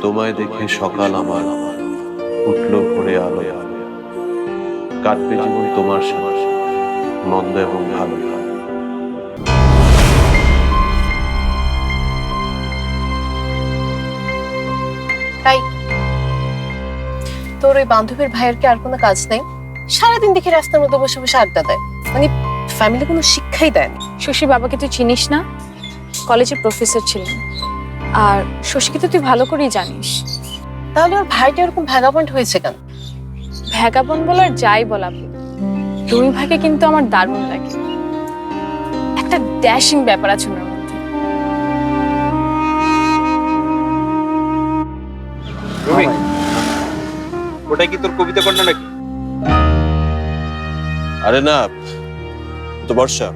তোমায় দেখে সকাল আমার উঠলো ভোরে আলো, কাটবে জীবন তোমার সাথে মন্দ এবং ভালো। তাই তোর ওই বান্ধবীর ভাইয়ের কি আর কোনো কাজ নেই? সারাদিন দেখি রাস্তার মধ্যে বসে বসে আড্ডা দেয়, মানে ফ্যামিলি কোনো শিক্ষাই দেয় না। শশীর বাবাকে তুই চিনিস না? কলেজের প্রফেসর ছিলেন। আর শশীকে তো তুই ভালো করেই জানিস। তাহলে ওর ভাইটা এরকম ভ্যাগাবন্ড হয়েছে কেন? ভ্যাগাবন বলার যাই বলা, রুমি ভাইকে কিন্তু আমার দারুণ লাগে। একটা ড্যাশিং ব্যাপার আছে ওনার মধ্যে। রুমি, ওটাই কি তোর কবিতা কন্যা নাকি? আরে না, তো বর্ষা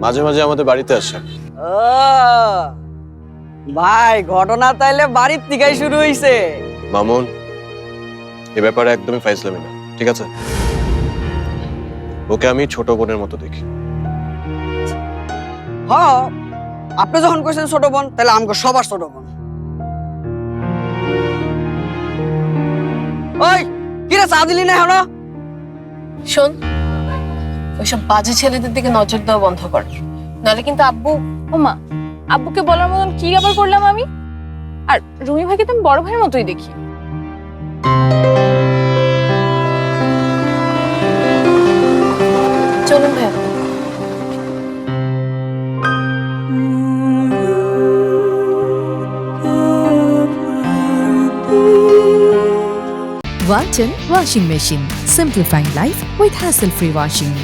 মাঝে মাঝে আমাদের বাড়িতে আসে। ও ভাই, ঘটনা তাইলে বাড়ির থেকেই শুরু হইছে। মামুন, এ ব্যাপারে একদমই ফাইজলামি না, ঠিক আছে? ওকে আমি ছোট বোনের মতো দেখি। হ, আপনি যখন কইছেন ছোট বোন, তাহলে আমাকে সবার ছোট বোন। ওই কিরে, চা দিলি না হলো? শোন, ওইসব বাজে ছেলেদের দিকে নজর দেওয়া বন্ধ কর, নাহলে কিন্তু আব্বু। ওমা, আব্বুকে বলার মতন কি আবার করলাম আমি? আর রুমি ভাইকে তো আমি বড় ভাইয়ের মতোই দেখি। চলুন ভাইয়া। Walton Washing Machine. Simplifying life with hassle-free washing.